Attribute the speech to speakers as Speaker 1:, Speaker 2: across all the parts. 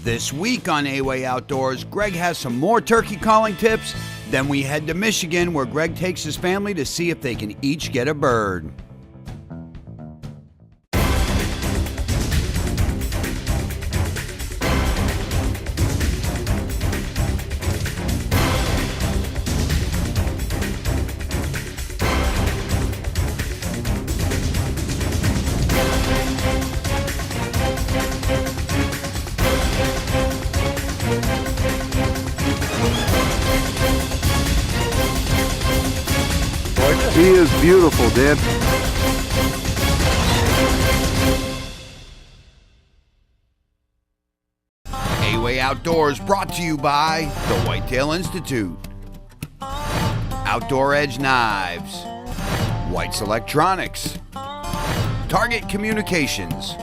Speaker 1: This week on A-Way Outdoors, Greg has some more turkey calling tips. Then we head to Michigan, where Greg takes his family to see if they can each get a bird.
Speaker 2: He is beautiful, Dad.
Speaker 1: A-Way Outdoors brought to you by the Whitetail Institute, Outdoor Edge Knives, White's Electronics, Target Communications,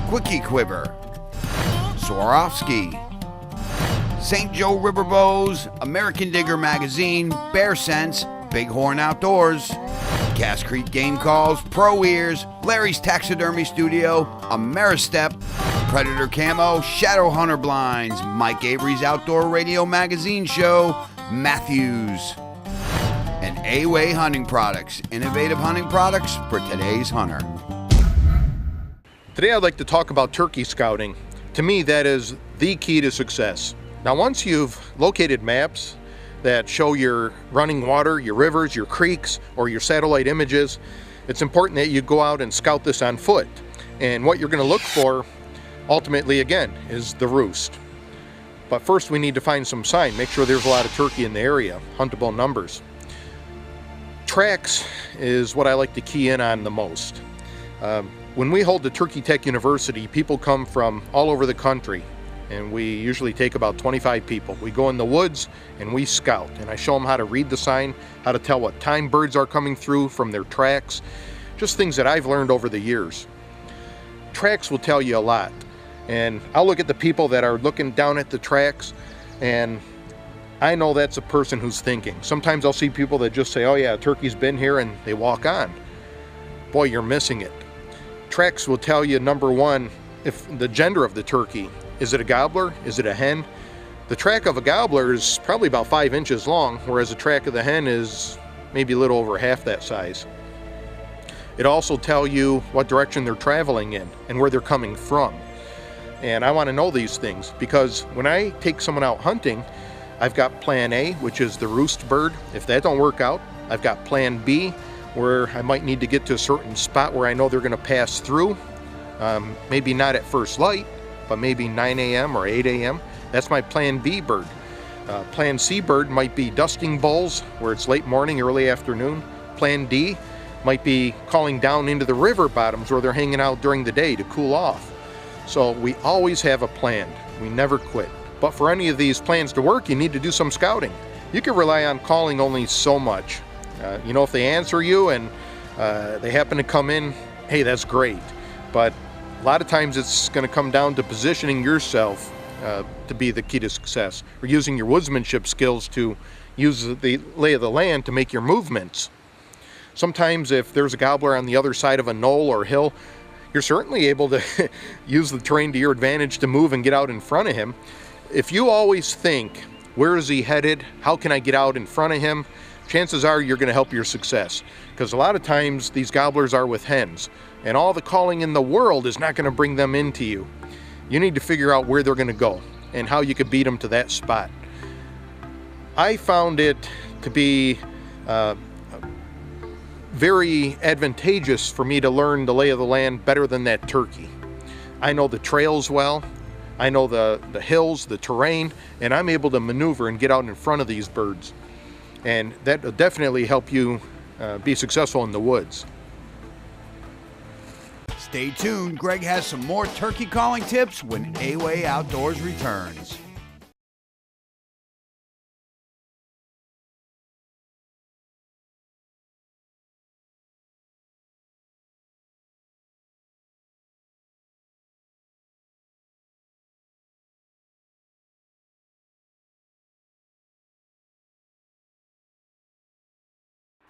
Speaker 1: Quickie Quiver, Swarovski, St. Joe River Bows, American Digger Magazine, Bear Sense, Bighorn Outdoors, Cass Creek Game Calls, Pro Ears, Larry's Taxidermy Studio, Ameristep, Predator Camo, Shadow Hunter Blinds, Mike Avery's Outdoor Radio Magazine Show, Matthews, and A-Way Hunting Products, innovative hunting products for today's hunter.
Speaker 3: Today I'd like to talk about turkey scouting. To me, that is the key to success. Now, once you've located maps that show your running water, your rivers, your creeks, or your satellite images, it's important that you go out and scout this on foot. And what you're going to look for, ultimately, again, is the roost. But first we need to find some sign, make sure there's a lot of turkey in the area, huntable numbers. Tracks is what I like to key in on the most. When we hold the Turkey Tech University, people come from all over the country, and we usually take about 25 people. We go in the woods and we scout, and I show them how to read the sign, how to tell what time birds are coming through from their tracks, just things that I've learned over the years. Tracks will tell you a lot, and I'll look at the people that are looking down at the tracks, and I know that's a person who's thinking. Sometimes I'll see people that just say, oh yeah, a turkey's been here, and they walk on. Boy, you're missing it. Tracks will tell you, number one, if the gender of the turkey. Is it a gobbler? Is it a hen? The track of a gobbler is probably about 5 inches long, whereas the track of the hen is maybe a little over half that size. It also tells you what direction they're traveling in and where they're coming from. And I want to know these things because when I take someone out hunting, I've got plan A, which is the roost bird. If that don't work out, I've got plan B, where I might need to get to a certain spot where I know they're going to pass through. Maybe not at first light, but maybe 9 a.m. or 8 a.m. That's my plan B bird. Plan C bird might be dusting bulls, where it's late morning, early afternoon. Plan D might be calling down into the river bottoms where they're hanging out during the day to cool off. So we always have a plan. We never quit. But for any of these plans to work, you need to do some scouting. You can rely on calling only so much. If they answer you and they happen to come in, hey, that's great. But a lot of times it's going to come down to positioning yourself to be the key to success, or using your woodsmanship skills to use the lay of the land to make your movements. Sometimes if there's a gobbler on the other side of a knoll or hill, you're certainly able to use the terrain to your advantage to move and get out in front of him. If you always think, where is he headed? How can I get out in front of him? Chances are you're going to help your success, because a lot of times these gobblers are with hens, and all the calling in the world is not going to bring them into you. You need to figure out where they're going to go and how you could beat them to that spot. I found it to be very advantageous for me to learn the lay of the land better than that turkey. I know the trails well, I know the hills, the terrain, and I'm able to maneuver and get out in front of these birds. And that will definitely help you be successful in the woods.
Speaker 1: Stay tuned. Greg has some more turkey calling tips when A-Way Outdoors returns.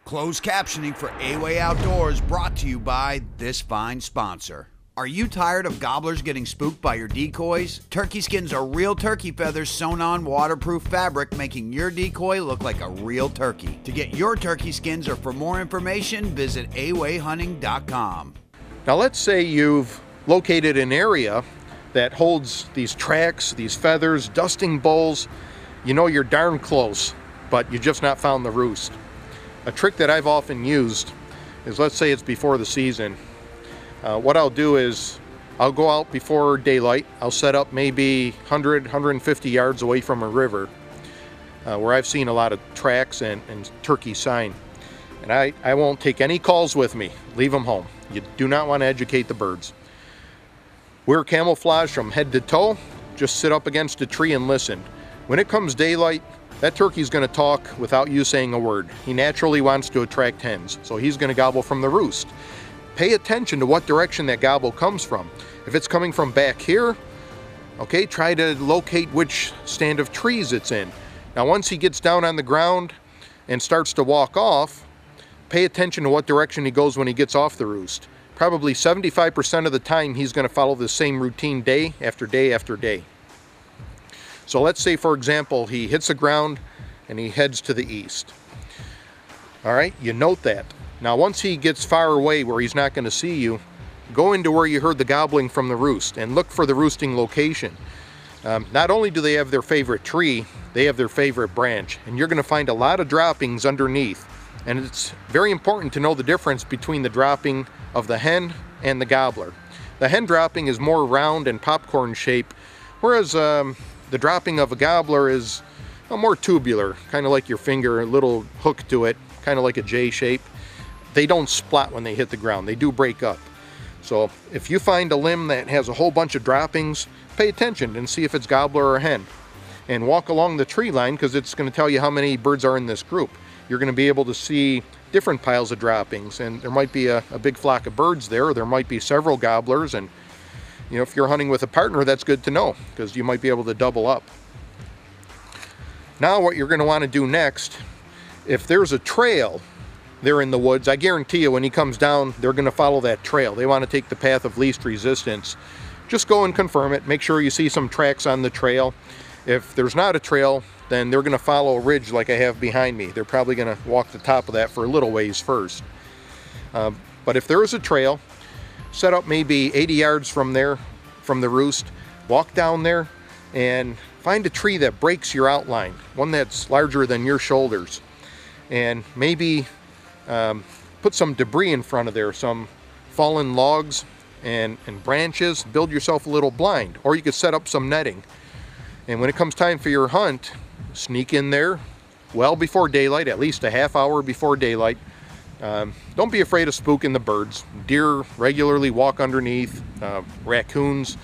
Speaker 1: Closed captioning for A-Way Outdoors brought to you by this fine sponsor. Are you tired of gobblers getting spooked by your decoys? Turkey skins are real turkey feathers sewn on waterproof fabric, making your decoy look like a real turkey. To get your turkey skins or for more information, visit awayhunting.com.
Speaker 3: Now let's say you've located an area that holds these tracks, these feathers, dusting bowls. You know you're darn close, but you just not found the roost. A trick that I've often used is, let's say it's before the season. What I'll do is I'll go out before daylight. I'll set up maybe 100, 150 yards away from a river where I've seen a lot of tracks and turkey sign. And I won't take any calls with me. Leave them home. You do not want to educate the birds. Wear camouflage from head to toe. Just sit up against a tree and listen. When it comes daylight, that turkey's going to talk without you saying a word. He naturally wants to attract hens, so he's going to gobble from the roost. Pay attention to what direction that gobble comes from. If it's coming from back here, okay, try to locate which stand of trees it's in. Now once he gets down on the ground and starts to walk off, pay attention to what direction he goes when he gets off the roost. Probably 75% of the time he's going to follow the same routine day after day after day. So let's say, for example, he hits the ground and he heads to the east. All right, you note that. Now once he gets far away where he's not going to see you, go into where you heard the gobbling from the roost and look for the roosting location. Not only do they have their favorite tree, they have their favorite branch, and you're going to find a lot of droppings underneath. And it's very important to know the difference between the dropping of the hen and the gobbler. The hen dropping is more round and popcorn shape, whereas the dropping of a gobbler is more tubular, kind of like your finger, a little hook to it, kind of like a J shape. They don't splat when they hit the ground. They do break up. So if you find a limb that has a whole bunch of droppings, pay attention and see if it's gobbler or hen. And walk along the tree line, because it's going to tell you how many birds are in this group. You're going to be able to see different piles of droppings, and there might be a big flock of birds there, or there might be several gobblers. And you know, if you're hunting with a partner, that's good to know, because you might be able to double up. Now what you're going to want to do next, if there's a trail there in the woods, I guarantee you when he comes down, they're going to follow that trail. They want to take the path of least resistance. Just go and confirm it. Make sure you see some tracks on the trail. If there's not a trail, then they're going to follow a ridge like I have behind me. They're probably going to walk the top of that for a little ways first. But if there is a trail, set up maybe 80 yards from there, from the roost, walk down there and find a tree that breaks your outline, one that's larger than your shoulders, and maybe put some debris in front of there, some fallen logs and branches. Build yourself a little blind, or you could set up some netting. And when it comes time for your hunt, sneak in there well before daylight, at least a half hour before daylight. Don't be afraid of spooking the birds. Deer regularly walk underneath, raccoons.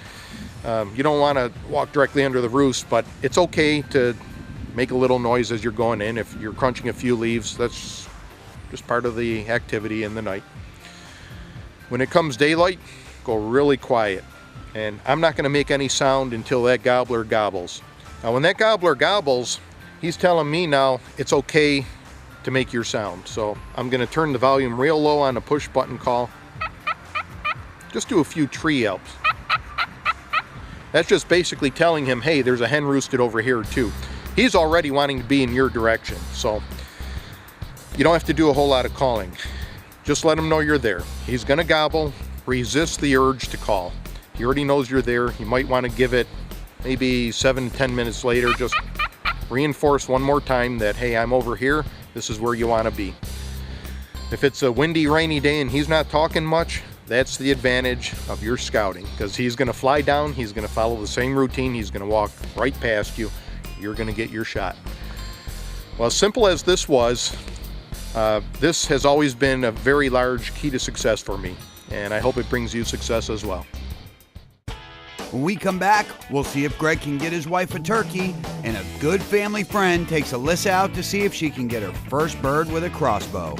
Speaker 3: You don't want to walk directly under the roost, but it's okay to make a little noise as you're going in. If you're crunching a few leaves, that's just part of the activity in the night. When it comes daylight, go really quiet. And I'm not going to make any sound until that gobbler gobbles. Now when that gobbler gobbles, he's telling me now it's okay to make your sound. So I'm going to turn the volume real low on a push button call. Just do a few tree yelps. That's just basically telling him, hey, there's a hen roosted over here too. He's already wanting to be in your direction, so you don't have to do a whole lot of calling. Just let him know you're there. He's going to gobble. Resist the urge to call. He already knows you're there. You might want to give it maybe 7 to 10 minutes later. Just reinforce one more time that, hey, I'm over here. This is where you want to be. If it's a windy, rainy day and he's not talking much, that's the advantage of your scouting, because he's going to fly down. He's going to follow the same routine. He's going to walk right past you. You're going to get your shot. Well, as simple as this was, this has always been a very large key to success for me, and I hope it brings you success as well.
Speaker 1: When we come back, we'll see if Greg can get his wife a turkey, and a good family friend takes Alyssa out to see if she can get her first bird with a crossbow.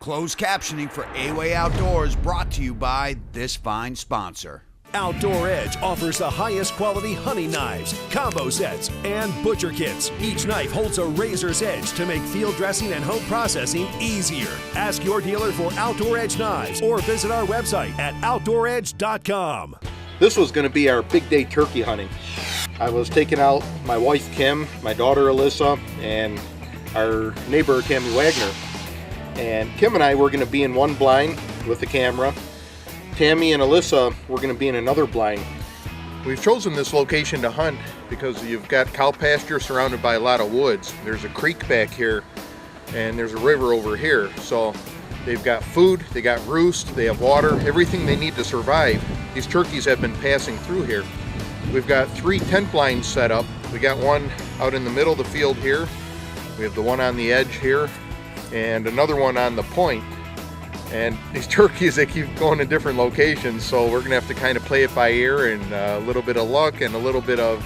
Speaker 1: Closed captioning for A-Way Outdoors brought to you by this fine sponsor.
Speaker 4: Outdoor Edge offers the highest quality hunting knives, combo sets, and butcher kits. Each knife holds a razor's edge to make field dressing and home processing easier. Ask your dealer for Outdoor Edge knives or visit our website at OutdoorEdge.com.
Speaker 3: This was going to be our big day turkey hunting. I was taking out my wife Kim, my daughter Alyssa, and our neighbor Tammy Wagner. And Kim and I were going to be in one blind with the camera. Tammy and Alyssa were going to be in another blind. We've chosen this location to hunt because you've got cow pasture surrounded by a lot of woods. There's a creek back here and there's a river over here. So they've got food, they got roost, they have water, everything they need to survive. These turkeys have been passing through here. We've got 3 tent blinds set up. We got one out in the middle of the field here. We have the one on the edge here and another one on the point. And these turkeys, they keep going to different locations, so we're gonna have to kind of play it by ear and a little bit of luck and a little bit of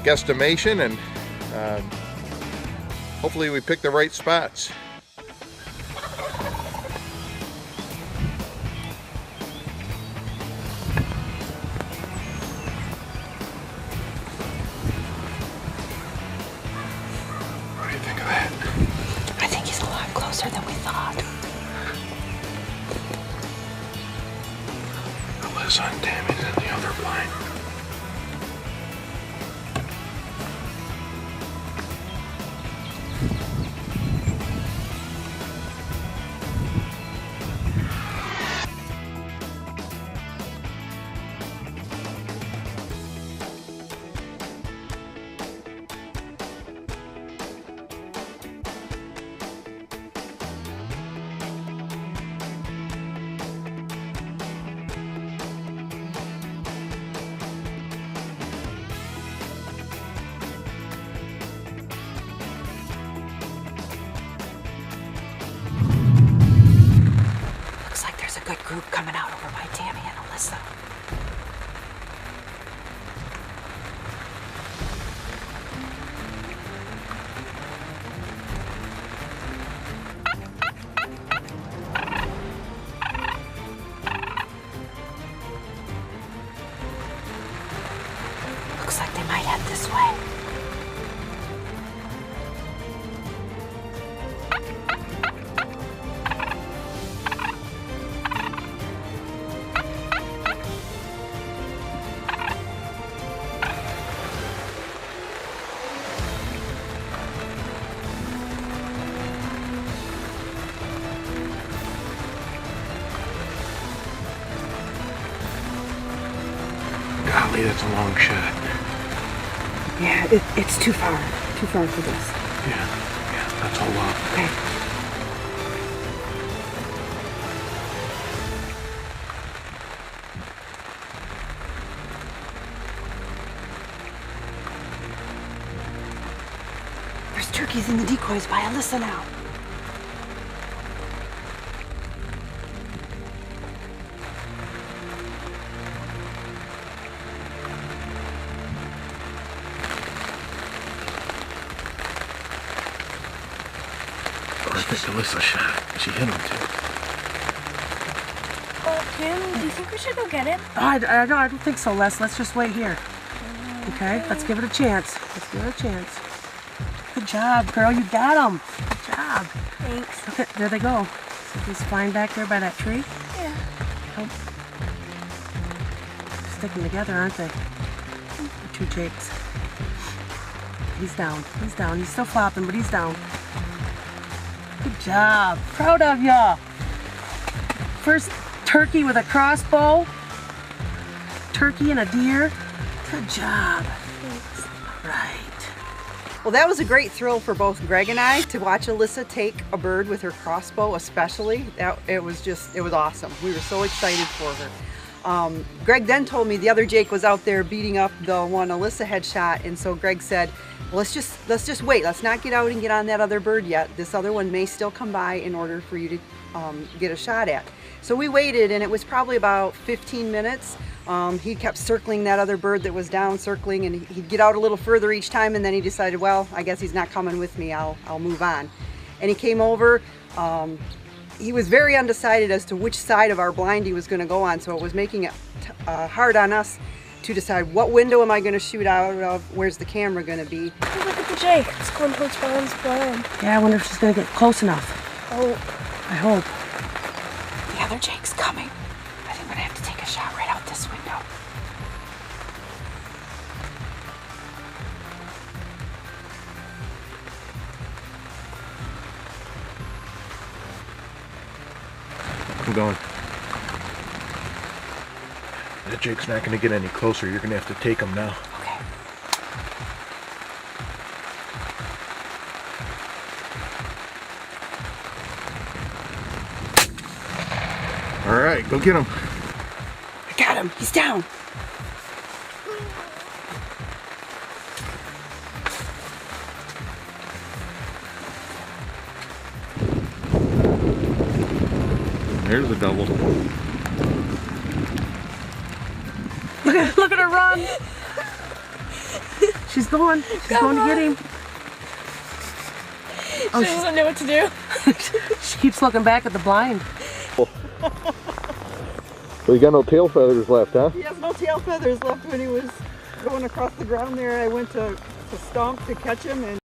Speaker 3: guesstimation, and hopefully we pick the right spots. What do you think of that?
Speaker 5: I think he's a lot closer than we thought.
Speaker 3: Alyssa and Tammy's in the other blind.
Speaker 5: Good group coming out over by Tammy and Alyssa. Looks like they might head this way.
Speaker 3: Golly, that's a long shot.
Speaker 5: Yeah, it's too far for this.
Speaker 3: Yeah, that's all up.
Speaker 5: Okay. There's turkeys in the decoys by Alyssa now.
Speaker 3: I think Alyssa shot. She hit him too.
Speaker 6: Kim, do you think we should go get him?
Speaker 7: I don't think so, Les. Let's just wait here. Okay? Let's give it a chance. Let's give it a chance. Good job, girl. You got him. Good job.
Speaker 6: Thanks.
Speaker 7: Okay, there they go. So he's flying back there by that tree.
Speaker 6: Yeah.
Speaker 7: Oh. Sticking together, aren't they? The two Jakes. He's down. He's down. He's still flopping, but he's down. Good job. Proud of ya. First turkey with a crossbow. Turkey and a deer. Good job.
Speaker 6: Thanks.
Speaker 7: Right.
Speaker 8: Well, that was a great thrill for both Greg and I to watch Alyssa take a bird with her crossbow, especially. It was awesome. We were so excited for her. Greg then told me the other Jake was out there beating up the one Alyssa had shot, and so Greg said, well, let's just wait. Let's not get out and get on that other bird yet. This other one may still come by in order for you to get a shot at. So we waited, and it was probably about 15 minutes. He kept circling that other bird that was down, circling, and he'd get out a little further each time, and then he decided, well, I guess he's not coming with me. I'll move on. and he came over. He was very undecided as to which side of our blind he was going to go on, so it was making it hard on us to decide what window am I going to shoot out of, where's the camera going to be.
Speaker 6: Oh, look at the Jake. It's going towards Brian's blind.
Speaker 7: Yeah, I wonder if she's gonna get close enough.
Speaker 6: Oh,
Speaker 7: I hope.
Speaker 5: The other Jake's coming. I think I'm gonna have to take a shot right out this window.
Speaker 3: I'm going. That Jake's not going to get any closer. You're going to have to take him now.
Speaker 5: Okay.
Speaker 3: All right, go get him.
Speaker 5: I got him. He's down.
Speaker 3: There's a double.
Speaker 7: Look at her run. She's going. She's going to get him.
Speaker 6: she doesn't know what to do.
Speaker 7: She keeps looking back at the blind.
Speaker 3: Well, you got no tail feathers left, huh?
Speaker 8: He has no tail feathers left when he was going across the ground there. I went to stomp to catch him, and